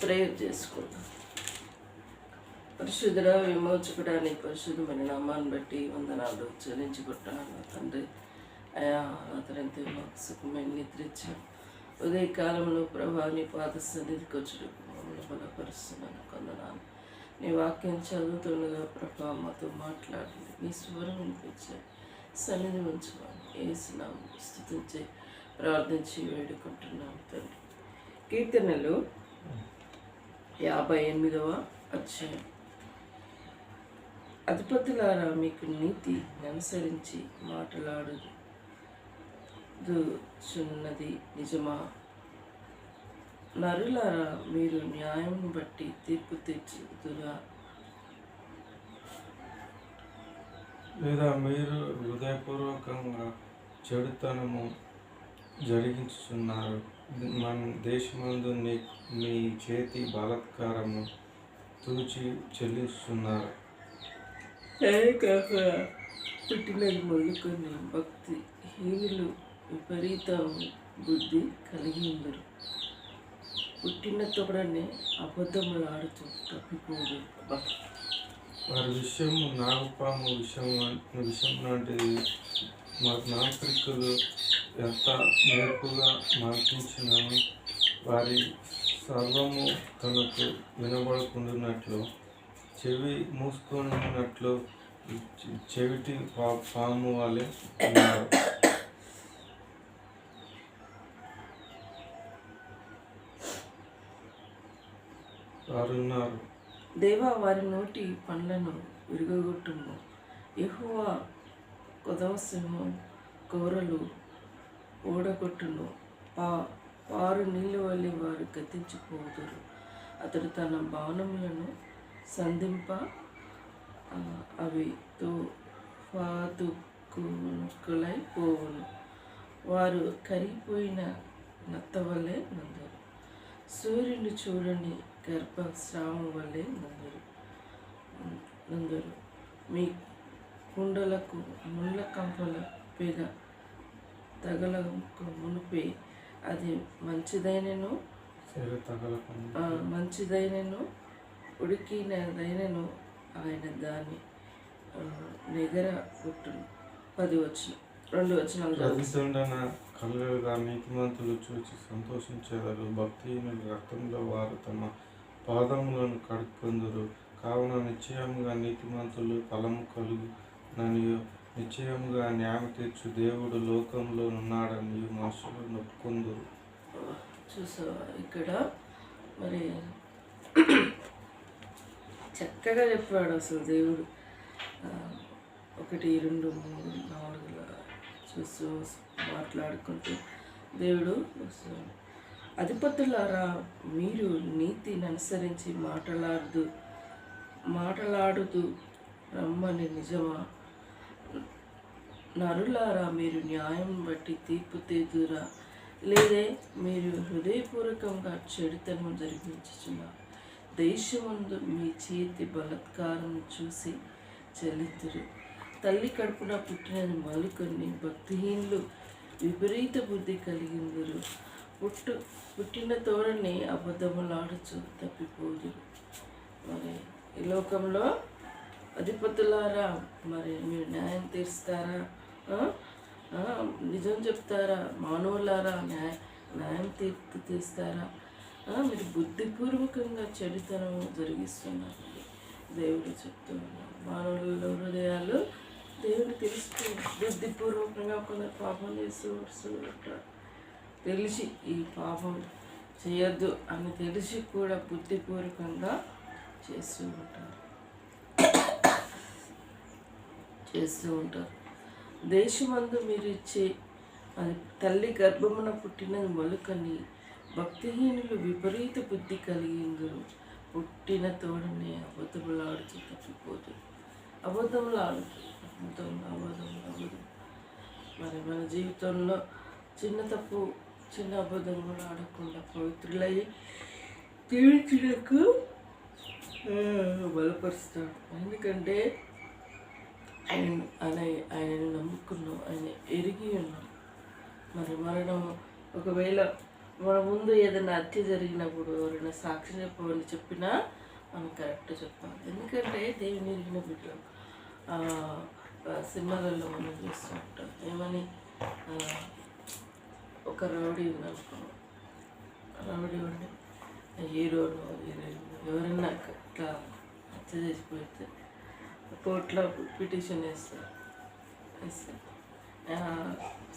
Prayer చేసుకుందాం. పరిశుద్ధుడ విమోచకుడాన్ని పరిశుద్ధమైన నామాన్ని బట్టి వందనాలు చెల్లించుకుంటాను తండ్రి. అయా అతనంతే మాకు సుఖమైన నిద్రించాం. ఉదయకాలంలో ప్రభాని పాద సన్నిధికి వచ్చుటకు మమ్మల్ని బలపరుస్తున్నాను. కొందనాలు నీ వాక్యం చదువుతుండగా ప్రభా మాతో మాట్లాడింది. నీ స్వరం వినిపించాయి. సన్నిధి ఉంచుకోండి. ఏసునామం స్తుతించి ప్రార్థించి వేడుకుంటున్నాను తండ్రి. కీర్తనలు 58వ అధ్యాయం. అధిపతులారా మీకు నీతి అనుసరించి మాట్లాడుచున్నది నిజమా? నరులారా మీరు న్యాయం బట్టి తీర్పు తీర్చుదురా? లేదా మీరు హృదయపూర్వకంగా చెడుతనము జరిగించుచున్నారు? మన దేశమందు మీ చేతి బలాత్కారము తూచి చెల్లిస్తున్నారు. పుట్టినది మొదలుకొని భక్తి హీనులు విపరీత బుద్ధి కలిగి ఉందరు. పుట్టిన తోడనే అబద్ధములు ఆడుతూ తప్పిపోదు. వారి విషయము నాగపాము విషయం లాంటిది. మాంత్రికులు ఎంత నేర్పుగా మాంత్రించినను వారి సర్వము తనకు వినబడకుండానట్లు చెవి మూసుకున్నట్లు చెవిటి పాము వలె ఉన్నారు. దేవా వారి నోటి పండ్లను విరుగగొట్టుము. యెహోవా కొదవసింహం కౌరలు ఓడగొట్టును. పారు నీళ్ళ వల్ల వారు గతించిపోదురు. అతడు తన బాణములను సంధింప అవి తుఫాతుకులై పోవును. వారు కరిగిపోయిన నత్త వలె నందరు. సూర్యుని చూడని గర్భస్రావం వల్లే నందరు. మీ కుండలకు ముళ్ళ కంపల పెగ తగలకు మునిపే అది మంచిదైనను ఉడికినదైనను ఆయన దాన్ని నిగర కొట్టును. 2 వచనాలు కలుగగా నీతిమంతులు చూచి సంతోషించెదరు. భక్తిహీనుల రక్తంలో వారు తమ పాదములను కడుక్కొందురు. కావున నిశ్చయముగా నీతిమంతులు ఫలము కలుగుననియు నిశ్చయముగా న్యాయం తీర్చు దేవుడు లోకంలో ఉన్నాడని మనుషులు నొప్పుకొందురు. చూసావా ఇక్కడ మరి చక్కగా చెప్పాడు అసలు దేవుడు. 1, 2, 3, 4 చూస్తూ మాట్లాడుకుంటూ దేవుడు అధిపతులారా మీరు నీతిని అనుసరించి మాట్లాడుతూ రమ్మని నిజమా? నరులారా మీరు న్యాయం బట్టి తీర్పు తీర్చుదురా? లేదే మీరు హృదయపూర్వకంగా చెడుతనం జరిగించుచున్నారు. దేశమందు మీ చేతి బలాత్కారం చూసి చెల్లిద్దురు. తల్లి కడుపున పుట్టినది మొదలుకొని భక్తిహీనులు విపరీత బుద్ధి కలిగిందురు. పుట్టిన తోడని అబద్ధములాడుచు తప్పిపోదురు. మరి ఈ లోకంలో అధిపతులారా మరి మీరు న్యాయం తీరుస్తారా? నిజం చెప్తారా? మానవులారా న్యాయం తీస్తారా? మీరు బుద్ధిపూర్వకంగా చెడుతనం జరిగిస్తున్నారు. దేవుడు చెప్తూ ఉన్నారు. మానవుల హృదయాలు దేవుడు తెలుసుకుని బుద్ధిపూర్వకంగా కొందరు పాపం చేస్తూ ఉంటారు. తెలిసి ఈ పాపం చేయొద్దు అని తెలిసి కూడా బుద్ధిపూర్వకంగా చేస్తూ ఉంటారు. దేశమందు మీరు ఇచ్చే అది తల్లి గర్భమున పుట్టినది మొలకని భక్తిహీనులు విపరీత బుద్ధి కలిగిందురు. పుట్టిన తోడనే అబద్ధములాడుతూ తప్పిపోతుంది. అబద్ధం. మరి మన జీవితంలో చిన్న అబద్ధం కూడా ఆడకుండా పవిత్రులయ్యి జీవించడానికి బలపరుస్తాడు. ఎందుకంటే ఆయన నమ్ముకున్నాం, ఆయన ఎరిగి ఉన్నాం. మరి మరణం ఒకవేళ మన ముందు ఏదైనా హత్య జరిగినప్పుడు ఎవరైనా సాక్షి చెప్పమని చెప్పినా మనం కరెక్ట్ చెప్పాలి. ఎందుకంటే దేవుని ఎరిగిన బిడ్డలు సినిమాలలో మనం చూస్తూ ఉంటాం. ఏమని ఒక రౌడీ ఉందనుకో, రౌడీ ఉండి హీరోను హీరోయిన్ ఎవరైనా ఇట్లా హత్య చేసిపోతే కోర్టులో పిటిషన్ వేస్తే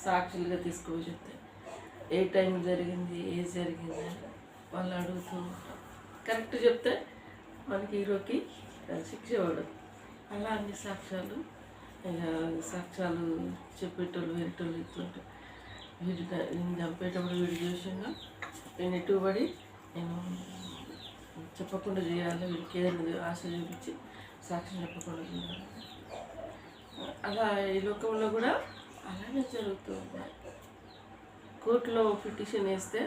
సాక్షులుగా తీసుకుపోయి చెప్తే ఏ టైం జరిగింది, ఏది జరిగింది అని వాళ్ళు అడుగుతూ ఉంటారు. కరెక్ట్ చెప్తే మనకి హీరోకి శిక్ష పడదు. అలా అన్ని సాక్ష్యాలు చెప్పేటోళ్ళు వేరేటోళ్ళు ఇస్తుంటే నేను చంపేటప్పుడు వీడు చూసింగా నేను ఎటుబడి నేను చెప్పకుండా చేయాలి, వీడికి ఏదైనా ఆశ చూపించి సాక్ష్యం చెప్పకుండా చేయాలి. అలా ఈ లోకంలో కూడా అలానే జరుగుతూ ఉంది. కోర్టులో పిటిషన్ వేస్తే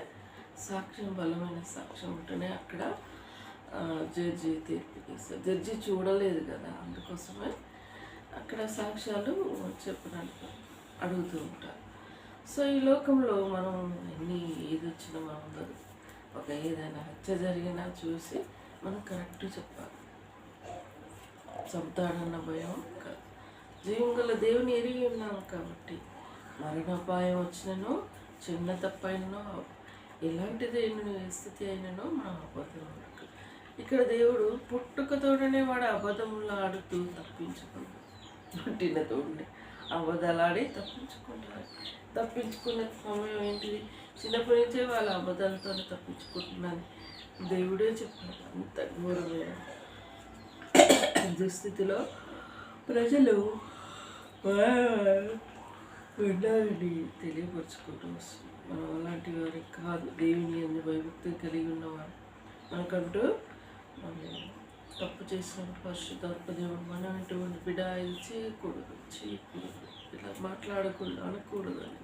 సాక్ష్యం బలమైన సాక్ష్యం ఉంటేనే అక్కడ జడ్జి తీర్పు చేస్తారు. జడ్జి చూడలేదు కదా, అందుకోసమే అక్కడ సాక్ష్యాలు చెప్పడానికి అడుగుతూ ఉంటారు. సో ఈ లోకంలో మనం ఏది వచ్చినా మనం ఉండదు. ఒక ఏదైనా హత్య జరిగినా చూసి మనం కరెక్ట్ చెప్పాలి. చంపుతాడన్న భయం కాదు. జీవం గల దేవుని ఎరిగి ఉన్నాము కాబట్టి మరణాపాయం వచ్చినను చిన్న తప్పైనను ఎలాంటిది స్థితి అయినను మనం అబద్ధం ఉండదు. ఇక్కడ దేవుడు పుట్టుకతోడనే వాడు అబద్ధములు ఆడుతూ తప్పించుకుంటాడు. పుట్టిన తోడుని అబద్ధాలాడి తప్పించుకునే సమయం ఏంటిది? చిన్నప్పటి నుంచే వాళ్ళ అబద్ధాలతోనే తప్పించుకుంటున్నాను దేవుడే చెప్పాడు. అంత ఘోరమైన దుస్థితిలో ప్రజలు ఉండాలని తెలియపరుచుకుంటూ వస్తుంది. మనం అలాంటి వారి కాదు. దేవుని అన్ని భయభక్తి కలిగి ఉన్నవారు మనకంటూ తప్పు చేసినప్పుడు పరిశుద్ధాత్మ దేవుడు మనం ఇటువంటి బిడ్డ ఇది చేయకూడదు ఇలా మాట్లాడకూడదు అనకూడదు అని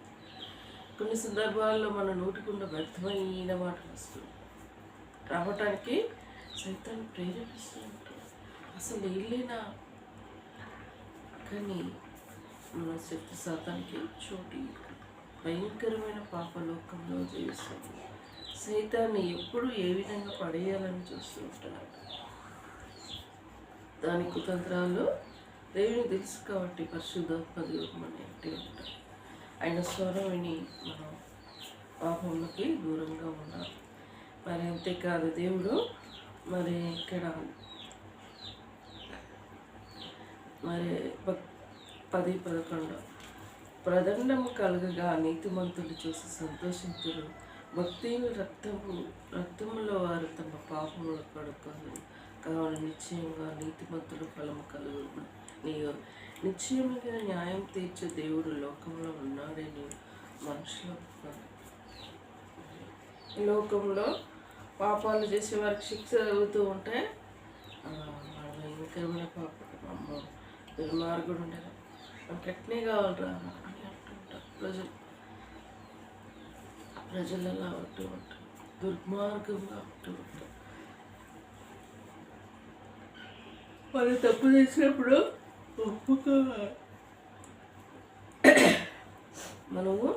కొన్ని సందర్భాల్లో మన నోటికుండా వ్యర్థమైన మాటలు వస్తుంది. రావటానికి సైతాన్ని ప్రేరేపిస్తూ ఉంటాడు. అసలు ఏళ్ళైనా కానీ మన శక్తి శాతానికి చోటు భయంకరమైన పాపలోకంలో జీవిస్తుంది. సైతాన్ని ఎప్పుడు ఏ విధంగా పడేయాలని చూస్తూ ఉంటున్నాడు. దాని కుతంత్రాలు దేవుని తెలుసు కాబట్టి పరిశుద్ధాత్మ దేవుడు మన ఇంటి ఉంటాడు. ఆయన స్వరం విని మనం పాపంలోకి దూరంగా ఉన్నాం. మరి అంతేకాదు దేవుడు మరి ఇక్కడ మరి 10-11 ప్రదండము కలగగా నీతిమంతులు చూసి సంతోషించురు. భక్తిని రక్తములో వారు తమ పాపములు కడుక్కొని కావాలి. నిశ్చయంగా నీతిమంతులు ఫలము కలుగు. నీవు నిశ్చయమైన న్యాయం తీర్చే దేవుడు లోకంలో ఉన్నాడని మనుషులు ఈ లోకంలో పాపాలు చేసే వారికి శిక్ష జరుగుతూ ఉంటే భయంకరమైన పాపం అమ్మ దుర్మార్గుడు ఉండేది మనకి ఎట్నే కావాలరా అని అంటుంటారు ప్రజలలో ఉంటూ ఉంటారు. దుర్మార్గంగా ఉంటూ ఉంటారు. వాళ్ళు తప్పు చేసినప్పుడు ఒప్పుకోవాలి. మనము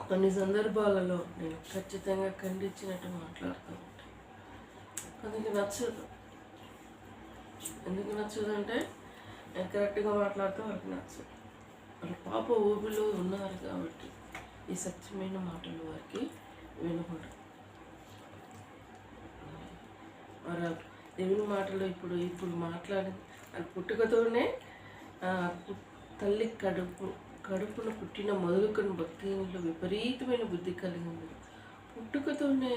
కొన్ని సందర్భాలలో నేను ఖచ్చితంగా ఖండించినట్టు మాట్లాడుతూ ఉంటాను. కొందరికి నచ్చదు. ఎందుకు నచ్చదు అంటే నేను కరెక్ట్గా మాట్లాడుతూ వాళ్ళకి నచ్చదు. వాళ్ళు పాప ఊపిలో ఉన్నారు కాబట్టి ఈ సత్యమైన మాటలు వారికి వినకూడదు. మరి దేవుని మాటలు ఇప్పుడు మాట్లాడి పుట్టుకతోనే తల్లి కడుపున పుట్టిన మొదలుకొని భక్తిలో విపరీతమైన బుద్ధి కలిగింది. పుట్టుకతోనే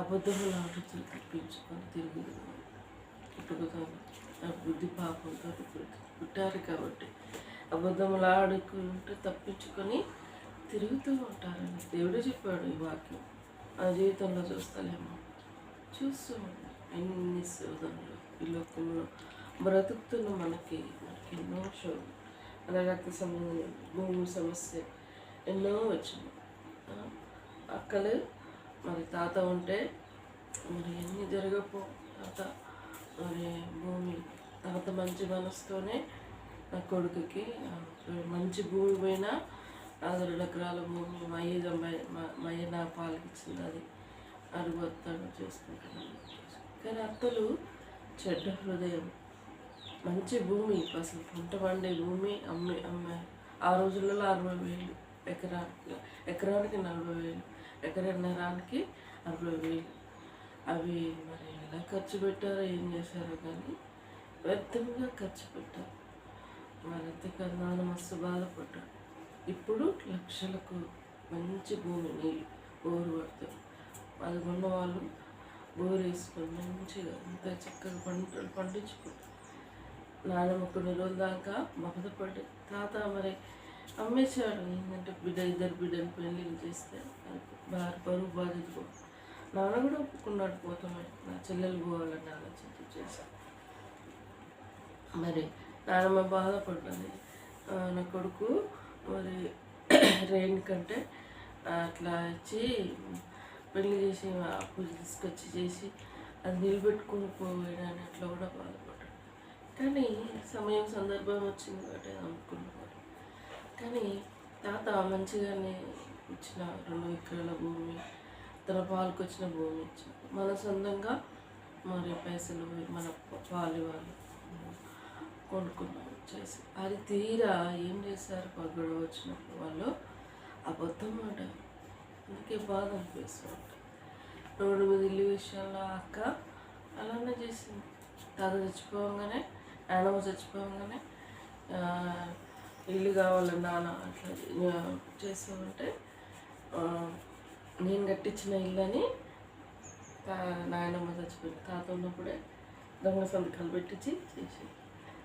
అబద్ధములు ఆడుతూ తప్పించుకొని తిరుగుదు. పుట్టుకతోనే బుద్ధి పాపంతో పుట్టారు కాబట్టి అబద్ధములు ఆడుకుంటూ తప్పించుకొని తిరుగుతూ ఉంటారని దేవుడే చెప్పాడు. ఈ వాక్యం ఆ జీవితంలో చూస్తలేమో చూస్తూ ఎన్ని శోధనలు ఈ లోకంలో బ్రతుకుతున్న మనకి ఎన్నో శోధనలు అలా రక్త సంబంధం భూమి సమస్య ఎన్నో వచ్చినాయి. అక్కలు మరి తాత ఉంటే మరి ఎన్ని జరగపో తాత మరి భూమి తాత మంచి మనసుతోనే నా కొడుకుకి మంచి భూమి పైన అది 2 ఎకరాల భూమి మయ్య నా పాలకి ఇచ్చింది, అది అడుగుతాడు చేసుకుంటాను. కానీ అత్తలు చెడ్డ హృదయం. మంచి భూమి, అసలు పంట పండే భూమి అమ్మాయి. ఆ రోజులలో 60,000 ఎకరానికి 40,000, ఎకరన్నరానికి 60,000. అవి మరి ఎలా ఖర్చు పెట్టారో ఏం చేశారో కానీ వ్యర్థంగా ఖర్చు పెట్టారు. మరి అంతేకాదు నాన్న మస్తు బాధపడ్డాడు. ఇప్పుడు లక్షలకు మంచి భూమి, నీళ్ళు బోరు పడతారు. అది ఉన్న వాళ్ళు బోరు వేసుకొని మంచిగా అంత చక్కగా పంటలు పండించుకుంటారు. నాన్నమ్మ కొన్ని రోజుల దాకా బాధపడ్డాడు. తాత మరి అమ్మేశాడు. ఏంటంటే ఇద్దరు బిడ్డలు పెళ్ళిళ్ళు చేస్తే బరువు బాధ్యత. నాన్న కూడా ఒప్పుకున్నాడు, పోతామని నా చెల్లెలు పోవాలని ఆలోచన చేశాను. మరి నాన్నమ్మ బాధపడ్డది. నా కొడుకు మరి రెయిన్ కంటే అట్లా ఇచ్చి పెళ్లి చేసి అప్పులు తీసుకొచ్చి చేసి అది నిలబెట్టుకుని పోయాడని అట్లా కూడా బాధపడ్డాడు. కానీ సమయం సందర్భం వచ్చింది కాబట్టి అనుకున్నవాడు. కానీ తాత మంచిగానే ఇచ్చిన 2 ఎకరాల భూమి, తన పాలకు వచ్చిన భూమి ఇచ్చాడు. మన సొంతంగా మరి పైసలు మన పాలు వాళ్ళు కొనుక్కున్నాం చేసి, అది తీరా ఏం చేశారు, గొడవ వచ్చినప్పుడు వాళ్ళు అబద్ధం మాట. అందుకే బాధ అనిపిస్తుంది. రోడ్డు మీద ఇల్లు విషయంలో అక్క అలానే చేసింది. తాత చచ్చిపోగానే, నాన్నమ్మ చచ్చిపోగానే ఇల్లు కావాలని నాన్న అట్లా చేస్తామంటే నేను కట్టించిన ఇల్లు అని నాయనమ్మ చచ్చిపోయింది. తాత ఉన్నప్పుడే దొంగ సంతకాలు పెట్టించి చేసింది.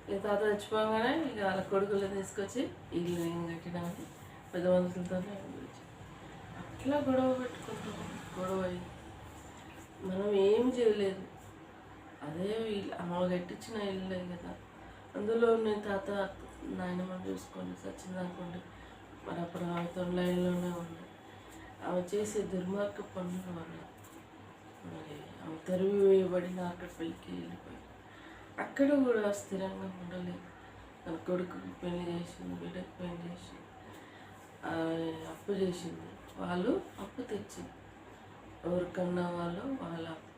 ఇక తాత చచ్చిపోగానే ఇక వాళ్ళ కొడుకులు తీసుకొచ్చి ఇల్లు నేను కట్టినామని పెద్ద మనుషులతోనే అట్లా గొడవ పెట్టుకుంటాం. గొడవ మనం ఏం చేయలేదు, అదే అమ్మ కట్టించిన ఇల్లే కదా. అందులో నేను తాత నాయనమ్మని చూసుకొని సచ్చిందనుకోండి, మరి అప్పుడు ఆమెతో లైన్లోనే ఉంది. ఆమె చేసే దుర్మార్గ పనుల వల్ల మరి ఆమె తరివి వేయబడిన అక్కడ పెళ్ళికి వెళ్ళిపోయి అక్కడ కూడా స్థిరంగా ఉండలేదు. తన కొడుకుకి పెళ్లి చేసింది, బిడ్డకి పెళ్లి చేసింది, అప్పు చేసింది. వాళ్ళు అప్పు తెచ్చింది, ఎవరికన్నా వాళ్ళు వాళ్ళ అప్పు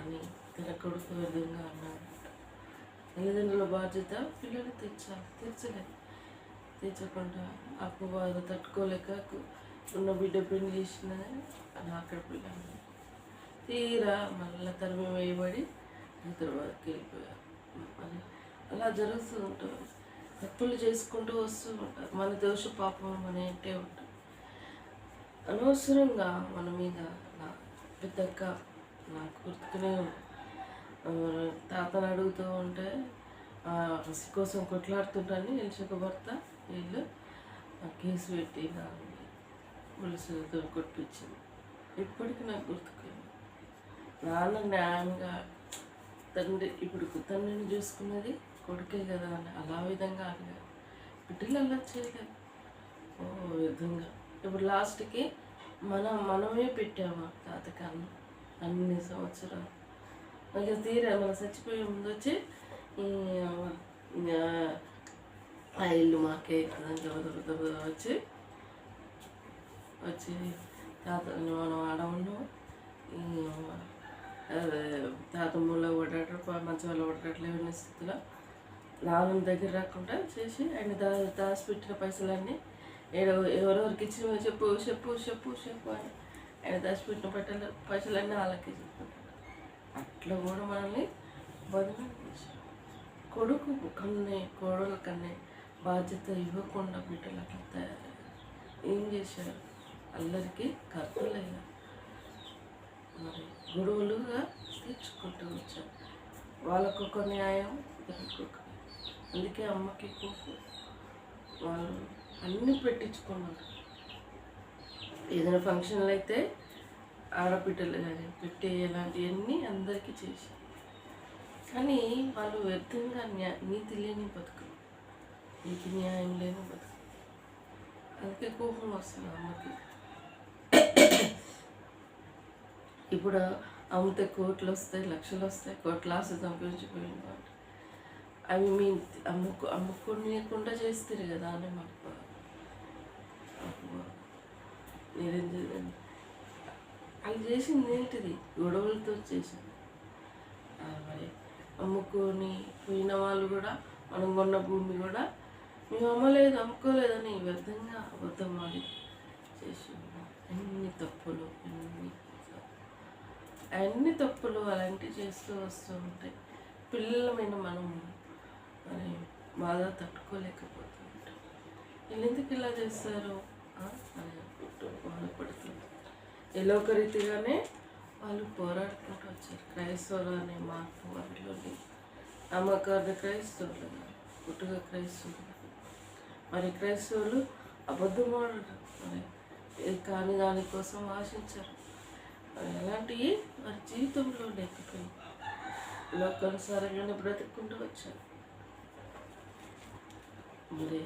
అని తన కొడుకు విధంగా అన్నాడు. తల్లిదండ్రుల బాధ్యత పిల్లలు తీర్చలేదు. తీర్చకుండా అప్పు బాధ తట్టుకోలేక ఉన్న బిడ్డ పెళ్లి చేసిందని అని అక్కడ పిల్లలు తీరా మళ్ళీ తరిమి వేయబడి హైదరాబాద్కి వెళ్ళిపోయారు. అని అలా జరుగుతూ ఉంటుంది. తప్పులు చేసుకుంటూ వస్తూ ఉంటారు. మన దోష పాపం మన ఇంటే ఉంటుంది. అనవసరంగా మన మీద నా పెద్దక్క నాకు గుర్తుకునే తాతను అడుగుతూ ఉంటే రసి కోసం కొట్లాడుతుంటాను ఎలిషక భర్త వీళ్ళు కేసు పెట్టి ములుసులతో కొట్టించింది. ఇప్పటికీ నాకు గుర్తుకుంది. నాన్న న్యాయంగా ఇప్పుడు తండ్రిని చూసుకున్నది కొడుకే కదా అని అలా విధంగా అడిగారు. బిడ్డలు అలా చేయలేదు విధంగా. ఇప్పుడు లాస్ట్కి మనమే పెట్టాము తాతకి అన్ని సంవత్సరాలు. మళ్ళీ తీరా మనం చచ్చిపోయే ముందు వచ్చి ఆ ఇల్లు మాకే వచ్చి తాతని మనం ఆడవున్నాం, తాత మూల పడ్డాడు, మంచి వాళ్ళు పడ్డట్లేని స్థితిలో నాన్న దగ్గర రాకుండా చేసి ఆయన దాచిపెట్టిన పైసలన్నీ ఎవరెవరికి ఇచ్చిన చెప్పు చెప్పు చెప్పు చెప్పు అని ఆయన దాచిపెట్టిన పైసలన్నీ వాళ్ళకి చెప్పుకుంటాడు. అట్లా కూడా మనల్ని బదులు చేశారు. కొడుకు కోడల కన్నే బాధ్యత ఇవ్వకుండా బిడ్డలు అట్లా తయారయ్యారు. ఏం చేశారు? అల్లరికి కర్తలయ్యారు. మరి గొడవలుగా తీర్చుకుంటూ వచ్చారు. వాళ్ళకొక న్యాయం, ఇద్దరికొక. అందుకే అమ్మకి కోపం. వాళ్ళు అన్నీ పెట్టించుకున్నారు. ఏదైనా ఫంక్షన్లు అయితే ఆడపిట్టలు కానీ పెట్టే ఇలాంటివన్నీ అందరికీ చేశారు. కానీ వాళ్ళు వ్యర్థంగా నీతి లేని బతుకులు, నీతి న్యాయం లేని బతుకు. అందుకే కోపం వస్తుంది అమ్మకి. ఇప్పుడు అమ్మితే కోట్లు వస్తాయి, లక్షలు వస్తాయి, కోట్ల ఆశ సంపాదించిపోయింది అంటే అవి మీ అమ్ముకోనియకుండా చేస్తారు కదా అని మాకు నేనేం చేయలేదు. వాళ్ళు చేసింది ఏంటిది? గొడవలతో చేసింది. మరి అమ్ముకొని పోయిన వాళ్ళు కూడా, మనం కొన్న భూమి కూడా మేము అమ్మలేదు, అమ్ముకోలేదని వ్యర్థంగా అబద్ధం ఆడి చేసి ఎన్ని తప్పులు, అన్ని తప్పులు అలాంటివి చేస్తూ వస్తూ ఉంటాయి. పిల్లలమైన మనం మరి బాధ తట్టుకోలేకపోతూ ఉంటాం. వీళ్ళు ఎందుకు ఇలా చేస్తారు అని అనుకుంటూ బాధపడుతుంది. ఏదో ఒక రీతిగానే వాళ్ళు పోరాడుకుంటూ వచ్చారు. క్రైస్తవులు అనే మార్పు వారిలోని నమ్మకాన్ని క్రైస్తవులు, పుట్టుగా క్రైస్తవులు. మరి క్రైస్తవులు అబద్ధం ఆడరు, మరి కానీ దానికోసం ఆశించారు. మరి అలాంటివి వారి జీవితంలో లేకపోయి లోకానుసారంగానే బ్రతుక్కుంటూ వచ్చారు. మరి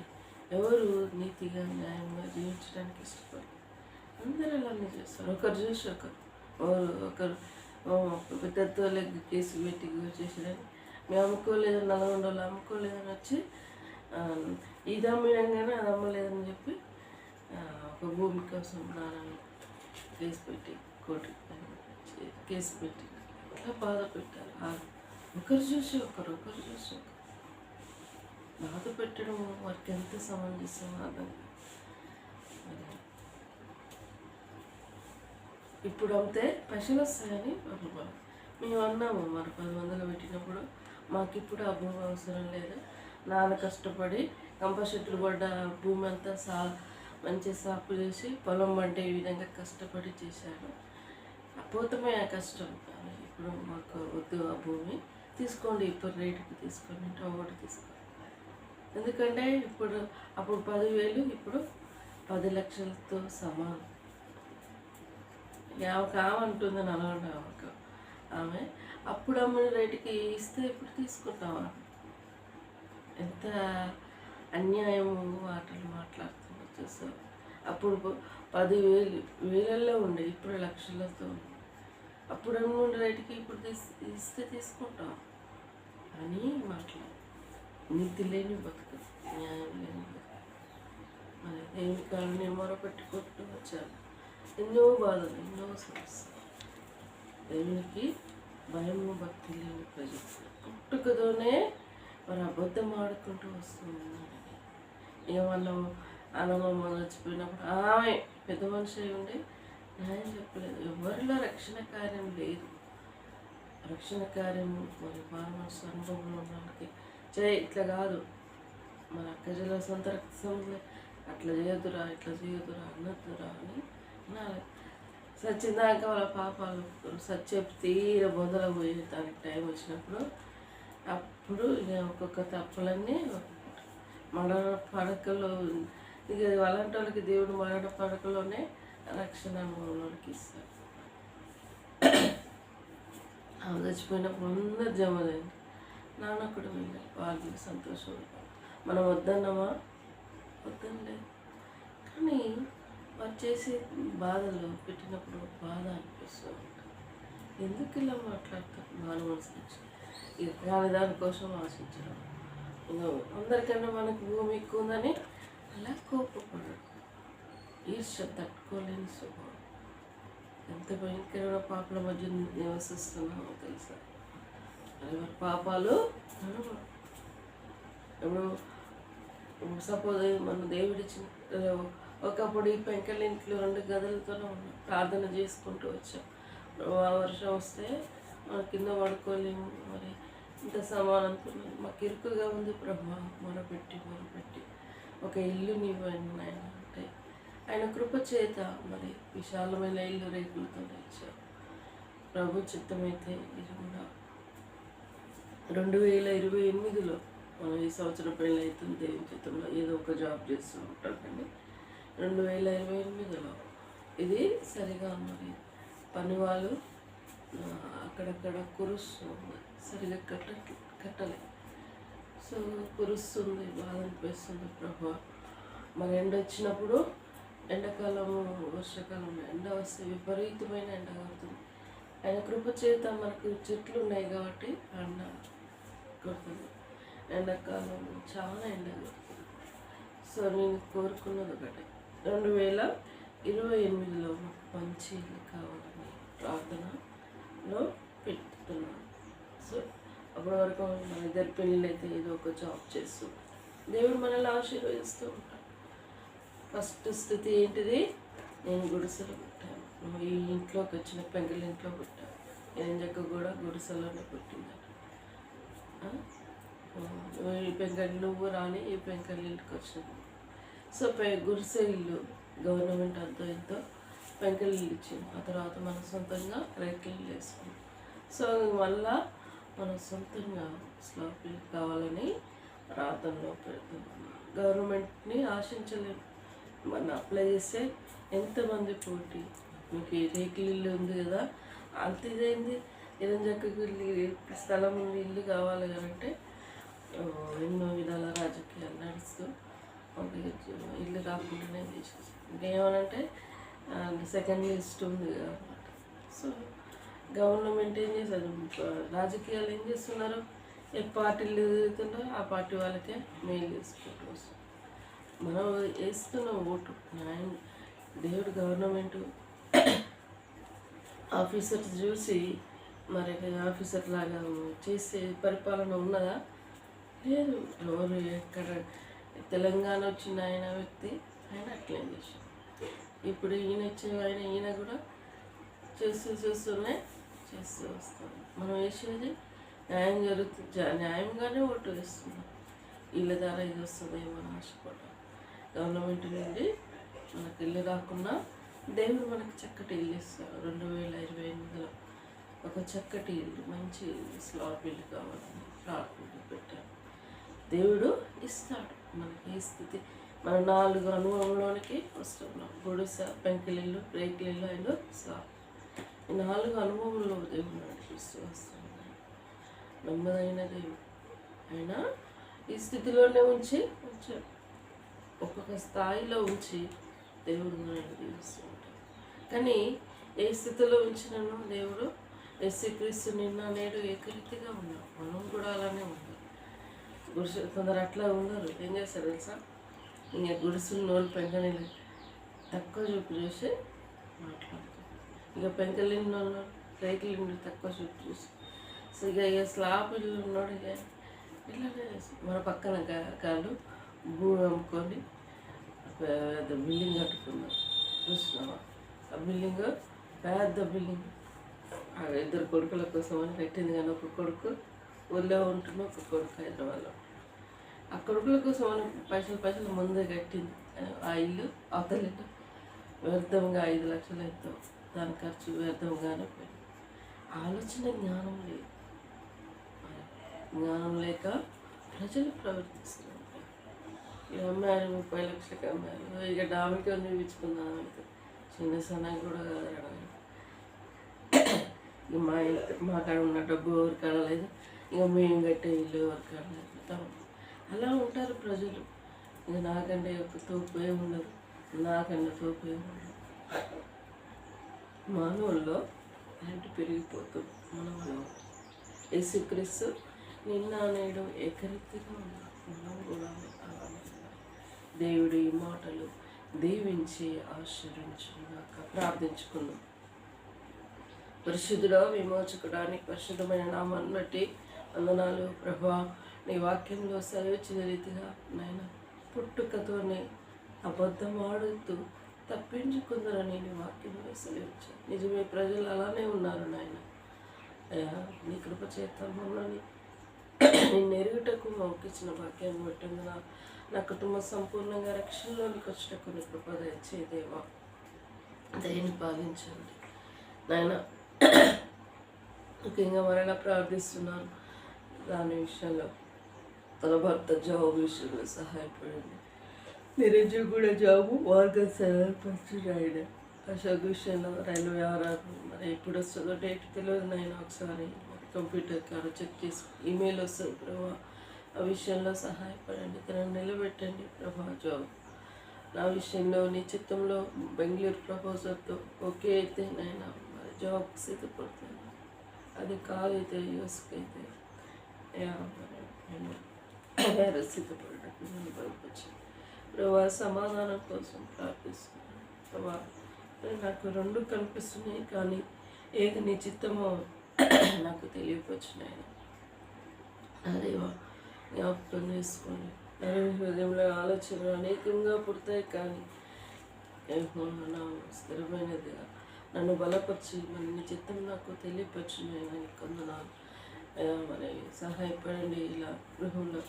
ఎవరు నీతిగా న్యాయంగా జీవించడానికి ఇష్టపడరు. అందరూ అలానే చేస్తారు. ఒకరు చూసి ఒకరు పెద్దతో లెగ్ కేసు పెట్టి చేసేదని, మేము అమ్ముకోలేదని, నల్గొండలో అమ్ముకోలేదని వచ్చి ఇది అమ్మినంగానే అది అమ్మలేదని చెప్పి ఒక భూమి కోసం నాన్నని కేసు పెట్టి కోర్టు కేసు పెట్టి అట్లా బాధ పెట్టారు. ఒకరు చూసి ఒకరు బాధ పెట్టడం వారికి ఎంత సమంజసం అర్థం. ఇప్పుడు అంతే పైసలు వస్తాయని మేము అన్నాము. మరి 10,000 పెట్టినప్పుడు మాకు ఇప్పుడు ఆ భూమి అవసరం లేదు, నాన్న కష్టపడి కంపచెట్లు పడ్డ భూమి అంతా మంచి సాపు చేసి పొలం పంటే ఈ విధంగా కష్టపడి చేశాడు. పోతమే ఆ కష్టం. ఇప్పుడు మాకు వద్దు ఆ భూమి, తీసుకోండి ఇప్పుడు రేటుకి తీసుకోండి, ఒకటి తీసుకోండి. ఎందుకంటే ఇప్పుడు అప్పుడు 10,000 ఇప్పుడు 10 లక్షలతో సమానం. ఆమెకు అంటుంది నల్గొండ ఆమె అప్పుడు అమ్మిన రేటుకి ఇస్తే ఇప్పుడు తీసుకుంటావా? ఎంత అన్యాయము మాటలు మాట్లాడుతున్నా చూసావు. అప్పుడు 10,000 వేలల్లో ఉండే, ఇప్పుడు లక్షలతో ఉంది. అప్పుడు అమ్మిన రేటుకి ఇప్పుడు ఇస్తే తీసుకుంటాం అని మాట్లాడు. నీతి లేని బతుకు, న్యాయం లేని బతుకు. మరి దేవుని కాళ్ళని మొరపెట్టుకుంటూ వచ్చారు. ఎన్నో బాధలు, ఎన్నో సమస్యలు. దేవునికి భయము భక్తి లేని ప్రజలు పుట్టుకతోనే మరి అబద్ధం ఆడుకుంటూ వస్తూ ఉన్నారని. ఇక మనం అన్నమ్మ చచ్చిపోయినప్పుడు ఆమె పెద్ద మనిషి అయి ఉండి న్యాయం చెప్పలేదు. ఎవరిలో రక్షణ కార్యం లేదు. రక్షణ కార్యం మరి మనసు అనుభవంలో ఉన్న వాళ్ళకి ఇట్లా కాదు, మన అక్కజల సొంత రక్తం అట్లా చేయొద్దురా, ఇట్లా చేయొద్దురా, అన్నద్దురా అని అన్నారు. సచ్చిందాక వాళ్ళ పాపాలు సచ్చే తీర బొందల పోయే దానికి టైం వచ్చినప్పుడు అప్పుడు ఇక ఒక్కొక్క తప్పులన్నీ మరణ పడకలో, ఇక అలాంటి వాళ్ళకి దేవుడు మరణ పడకలోనే రక్షణ అనుభవంలోకి ఇస్తాడు. ఆమె చచ్చిపోయినప్పుడు అందరు జమలైంది. నాన్నకుడు వెళ్ళాలి, వాళ్ళు సంతోషం. మనం వద్దన్నామా? వద్దనలేదు. కానీ వారు చేసే బాధలు పెట్టినప్పుడు బాధ అనిపిస్తూ ఉంటుంది. ఎందుకు ఇలా మాట్లాడతారు? మానవ మనసు నుంచి ఇక కానీ దానికోసం ఆశించడం, ఇంకా అందరికన్నా మనకు భూమి ఎక్కువ ఉందని అలా కోపపడడం, ఈర్ష్య తట్టుకోలేని స్వభావం. ఎంత భయంకరమైన పాపల మధ్య నివసిస్తున్నామో తెలుసా? అది మరి పాపాలు ఇప్పుడు సపోజ్ మన దేవుడిచ్చిన ఒకప్పుడు ఈ పెంకల ఇంట్లో 2 గదులతోనే ఉన్నాం, ప్రార్థన చేసుకుంటూ వచ్చాం. ఆ వర్షం వస్తే మన కింద పడుకోలేము, మరి ఇంత సమానంతో మాకు ఇరుకుగా ఉంది ప్రభా, మొరపెట్టి ఒక ఇల్లు నీవైనా అంటే ఆయన కృప చేత మరి విశాలమైన ఇల్లు రేకులతో ఇచ్చారు. ప్రభు చిత్తమైతే ఇది కూడా 2028లో మనం ఈ సంవత్సరం పెళ్ళి అవుతుంది దేవుని చిత్తంలో, ఏదో ఒక జాబ్ చేస్తూ ఉంటాం. కానీ 2028లో ఇది సరిగా మరి పని వాళ్ళు అక్కడక్కడ కురుస్తుంది, సరిగా కట్టలే. సో కురుస్తుంది, బాధ అనిపిస్తుంది ప్రభా. మరి ఎండ వచ్చినప్పుడు, ఎండాకాలము వర్షాకాలం ఎండ వస్తే విపరీతమైన ఎండ కొడుతుంది. ఆయన కృప చేత మనకు చెట్లు ఉన్నాయి కాబట్టి ఎండ కొడుతుంది. ఎండాకాలం చాలా ఎండ కొడుతుంది. సో నేను కోరుకున్నది ఒకటి, 28లో మాకు మంచి ఇల్లు కావాలని ప్రార్థనలో పెట్టుతున్నాను. సో అప్పటి వరకు మన ఇద్దరు పెళ్ళిళ్ళు అయితే ఏదో ఒక జాబ్ చేస్తూ దేవుడు మనల్ని ఆశీర్వదిస్తూ ఉంటాడు. ఫస్ట్ స్థితి ఏంటిది? నేను గుడిసెలో పుట్టాను. నువ్వు ఈ ఇంట్లోకి వచ్చిన పెంకల ఇంట్లో పుట్టాను. ఎంజక్క కూడా గుడిసెలోనే పుట్టిందట. ఈ పెంకలు నువ్వు రాని ఈ పెంకల ఇంటికి వచ్చింది. సో గుడిసె ఇల్లు గవర్నమెంట్ అంతా ఎంతో పెంకల ఇల్లు ఇచ్చింది. ఆ తర్వాత మనం సొంతంగా రేకుల ఇల్లు వేసుకున్నాం. సో మళ్ళా మనం సొంతంగా స్లాబ్ ఇల్లు కావాలని ప్రార్థనలో పెడుతున్నాం. గవర్నమెంట్ని ఆశించలేము. మన అప్లై చేస్తే ఎంతమంది పోటీ. మీకు ఈ రేకుల ఇల్లు ఉంది కదా, అంత ఇదేంది నిరంజక్కకి స్థలం ఉంది, ఇల్లు కావాలి కదంటే ఎన్నో విధాల రాజకీయాలు నడుస్తూ ఇల్లు రాకుండానే చేసేసి ఇంకేమనంటే సెకండ్ లిస్ట్ ఉంది కాబట్టి. సో గవర్నమెంట్ ఏం చేస్తారు, రాజకీయాలు ఏం చేస్తున్నారు, ఏ పార్టీలు ఎదుగుతున్నారో ఆ పార్టీ వాళ్ళకే మెయిల్ చేసుకుంటూ వస్తుంది. మనం వేస్తున్న ఓటు న్యాయం. దేవుడు గవర్నమెంట్ ఆఫీసర్స్ చూసి మరి ఆఫీసర్ లాగా చేసే పరిపాలన ఉన్నదా? లేదు. ఎవరు ఎక్కడ తెలంగాణ వచ్చిన ఆయన వ్యక్తి ఆయన అట్లే చేశారు. ఇప్పుడు ఈయన ఇచ్చే ఈయన కూడా చేస్తూ వస్తాం. మనం వేసేది న్యాయం జరుగుతుంది, న్యాయంగానే ఓటు వేస్తున్నాం. ఇళ్ళ ద్వారా ఇది వస్తుందేమో అని ఆశపడ్డాం. గవర్నమెంట్ నుండి మనకు ఇల్లు రాకుండా దేవుడు మనకు చక్కటి ఇల్లు ఇస్తారు. 2028లో ఒక చక్కటి ఇల్లు, మంచి స్లాబ్ ఇల్లు కావాలని ప్రార్థన పెట్టాను. దేవుడు ఇస్తాడు. మనకి ఏ స్థితి, మన 4 అనుభవంలోనికి వస్తున్నాం. గుడిసె, పెంకిలిల్లు, రేకులిల్లు అండ్ స్లాబ్. ఈ 4 అనుభవంలో దేవుడు నడిపిస్తూ వస్తున్నాడు. నెమ్మదైన దేవుడు అయినా ఈ స్థితిలోనే ఉంచాడు. ఒక్కొక్క స్థాయిలో ఉంచి దేవుడు నడిపిస్తూ ఉంటాడు. కానీ ఏ స్థితిలో ఉంచినను దేవుడు యేసుక్రీస్తు నిన్న నేడు ఏకరీతిగా ఉన్నాడు. మనం కూడా అలానే ఉండాలి. కొందరు అట్లా ఉండరు. ఏం చేస్తారు తెలుసా, ఇంకా గుడిసులు నోళ్ళు పెంకనీళ్ళు తక్కువ చూసి మాట్లాడుతారు. ఇక పెంకలిండి వాళ్ళు రేకులు తక్కువ చూసి సో ఇక స్లాబ్ ఇల్లు ఉన్నాడు. ఇక ఇట్లానే మన పక్కన కాళ్ళు భూమి అమ్ముకొని పెద్ద బిల్డింగ్ కట్టుకున్నారు. చూసినావా? ఆ బిల్డింగ్ పెద్ద బిల్డింగ్ 2 కొడుకుల కోసం అని కట్టింది. కానీ ఒక కొడుకు ఊళ్ళో ఉంటున్న ఒక కొడుకు హైదరాబాద్లో. ఆ కొడుకుల కోసం అని పైసలు ముందే కట్టింది. ఆ ఇల్లు అవతల వ్యర్థంగా 5 లక్షలు ఎంతో దాని ఖర్చు వ్యర్థంగానే పోయింది. ఆలోచన జ్ఞానం లేదు. జ్ఞానం లేక ప్రజలు ప్రవర్తిస్తున్నారు. ఇక అమ్మారు 30 లక్షలకి అమ్మారు. ఇక డామికి చూపించుకుందాం అయితే చిన్న సన్నగా కూడా కాదు. ఇక మా కాడ ఉన్న డబ్బు ఎవరి కాడ లేదు, ఇక మేము కట్టే ఇల్లు ఎవరి కాడ లేదు. అలా ఉంటారు ప్రజలు. ఇక నాకంటే ఒక తోపు ఏముండదు, నాకన్నా తోపు ఏముండదు. మానవుల్లో అలాంటి పెరిగిపోతుంది. మనం యేసుక్రీస్తు నిన్న నేడు ఏకరీతిగా ఉన్నాం. మనం కూడా దేవుడి మాటలు దీవించి ఆశీర్వించుగాక. ప్రార్థించుకున్నాం. పరిశుద్ధుడా, విమోచకుడానికి పరిశుద్ధమైన నామాన్ని బట్టి వందనాలు ప్రభా. నీ వాక్యంలో సెలవిచ్చిన రీతిగా నాయన పుట్టుకతోనే అబద్ధం ఆడుతూ తప్పించుకుందరని నీ వాక్యంలో సెలవిచ్చాను. నిజమే, ప్రజలు అలానే ఉన్నారు నాయన. నీ కృప చేత మమ్మల్ని నేను ఎరుగుటకు మౌకిచ్చిన వాక్యాన్ని బట్టి నా కుటుంబం సంపూర్ణంగా రక్షణలోనికి వచ్చినకు నీ కృప దయచేదేవా. దయని పాలించండి నాయన. ముఖ్యంగా మరణ ప్రార్థిస్తున్నాను దాని విషయంలో. తన భర్త జాబు విషయంలో సహాయపడండి. నిరంజు కూడా జాబు మార్గం సహాయపరచండి ఆయన. అశోక్ విషయంలో రైల్వే ఆర్ఆర్ మరి ఎప్పుడు వస్తుందో డేట్ తెలియదు నాయన. ఒకసారి కంప్యూటర్ కాడ చెక్ చేసి ఈమెయిల్ వస్తుంది ప్రభా. ఆ విషయంలో సహాయపడండి. తనను నిలబెట్టండి ప్రభా. జాబ్ నా విషయంలో నీ చిత్తంలో బెంగళూరు ప్రపోజల్తో ఓకే అయితే నాయన మరి జాబ్ సిద్ధపడుతుంది. అది కాదైతే యూఎస్కి అయితే వేరే సిద్ధపడటం బయటకు వచ్చింది ప్రభా. సమాధానం కోసం ప్రార్థిస్తున్నాను. ప్రభా నాకు రెండు కనిపిస్తున్నాయి, కానీ ఏది నీ చిత్తమో నాకు తెలియపరిచినాయి. అదేవా జ్ఞాపకం చేసుకోండి. హృదయంలో ఆలోచనలు అనేకంగా పుడతాయి, కానీ నా స్థిరమైనదిగా నన్ను బలపరిచి మరి నీ చిత్తం నాకు తెలియపరిచినాయి. కొందనాలు మరి సహాయపడండి. ఇలా గృహంలో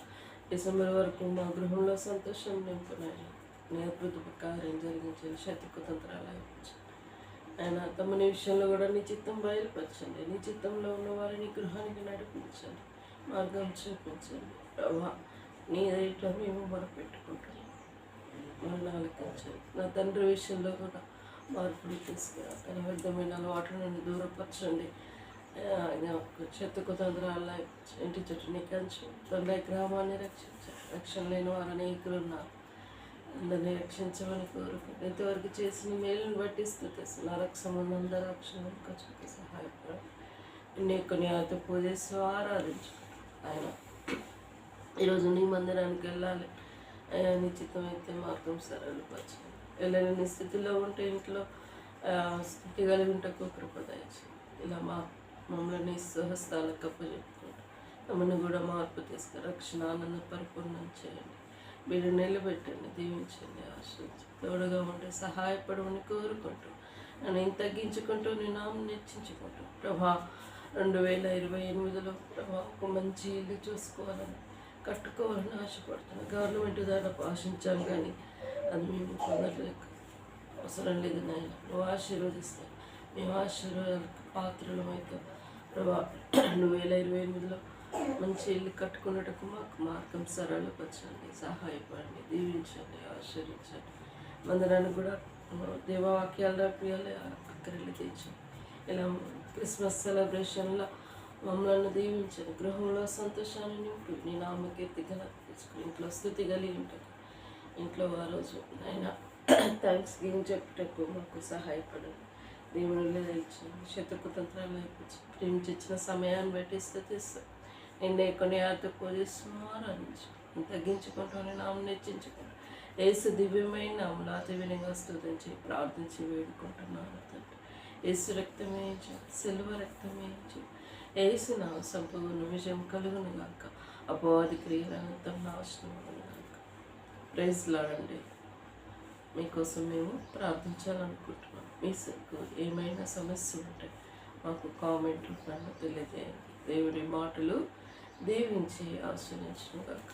డిసెంబర్ వరకు మా గృహంలో సంతోషం నింపునాయన. నీ అద్భుత కార్యం జరిగించండి. శక్తి కుతంత్రాలు అయిపోయింది ఆయన. తమని విషయంలో కూడా నీ చిత్తం బయలుపరచండి. నీ చిత్తంలో ఉన్న వారిని గృహానికి నడిపించండి, మార్గం చూపించండి. ప్రభా నీ ఎదుట మేము మొరపెట్టుకుంటున్నాం, మరణాలకించండి. నా తండ్రి విషయంలో కూడా మార్పులు తీసుకురా. తన వ్యర్థమైన అలవాటు నుండి దూరపరచండి. చెత్త కుతంత్రాల ఇంటి చుట్టూ నీ కంచు. తొందర గ్రామాన్ని రక్షించండి. రక్షణ లేని వారు అనేకులు ఉన్నారు, అందరినీ రక్షించమని కోరుకుంటూ ఇంతవరకు చేసిన మేలును బట్టి స్థుతిస్తున్న రక్షమందరూ రక్షణ ఖర్చుకి సహాయపడండి. నీ కొన్ని ఆయనతో పూజిస్తూ ఆరాధించు ఆయన. ఈరోజు నీ మందిరానికి వెళ్ళాలి అయ్యా, నీ చిత్తమైతే మార్గం సరళపరచండి. వెళ్ళని స్థితిలో ఉంటే ఇంట్లో స్థితి కలిగి ఉంటకు కృప దయచేయండి. ఇలా మమ్మల్ని స్వహస్తాలకు అప్పచెప్పుకుంటూ మమ్మల్ని కూడా మార్పు తీసుకు రక్షణ ఆనంద పరిపూర్ణం చేయండి. మీరు నిలబెట్టండి, దీవించండి, ఆశ్రయించి తోడుగా ఉంటే సహాయపడమని కోరుకుంటూ నేను తగ్గించుకుంటూ నీ నామం హెచ్చించుకుంటూ ప్రభా 2028లో ప్రభా ఒక మంచి ఇల్లు చూసుకోవాలని కట్టుకోవాలని ఆశపడుతున్నాను. గవర్నమెంట్ ద్వారా ఆశించాం, కానీ అది మేము పొందలేక అవసరం లేదు నాయన. నువ్వు ఆశీర్వదిస్తాను, మేము ఆశీర్వాదాలకు పాత్రలమైతే ప్రభా 2028లో మంచి ఇల్లు కట్టుకున్నట్టుకు మాకు మార్గం సరళపరచండి, సహాయపడండి, దీవించండి, ఆశీర్వించండి. మందిరానికి కూడా దేవవాక్యాలు రాపియాలి, అక్కడికి తెచ్చండి. ఇలా క్రిస్మస్ సెలబ్రేషన్లో మమ్మల్ని దీవించండి. గృహంలో సంతోషాన్ని నింపి నీ నామకీర్తి ఘనత తెచ్చుకుని ఇంట్లో స్థుతి కలిగి ఉంటుంది. ఇంట్లో ఆ రోజు అయినా థ్యాంక్స్ గివింగ్ చెప్పుటకు మాకు సహాయపడండి. దేవుని ఇచ్చింది శత్రుకు తంత్రాలు అయిపోయి ప్రేమించిన సమయాన్ని బట్టి స్థుతిస్తాం. నిన్నే కొన్ని ఆతో పూజిస్తున్నాం, ఆరాధించు తగ్గించుకుంటాను, నామం హెచ్చించుకుంటాను. యేసు దివ్యమైన నామములో అతి వినయంగా స్తుతించి ప్రార్థించి వేడుకుంటున్నాను తండ్రి. యేసు రక్తమే సిలువ రక్తమే యేసు నా సంపూర్ణ విజయం కలుగును గాక. అపవాది క్రియలంతా నాశనం గాక. ప్రైజ్ లాడండి. మీకోసం మేము ప్రార్థించాలనుకుంటున్నాం. మీకు ఏమైనా సమస్య ఉంటే మాకు కామెంట్ రూపంలో తెలియజేయండి. దేవుడి మాటలు దీవించి ఆశీర్వదించును గాక.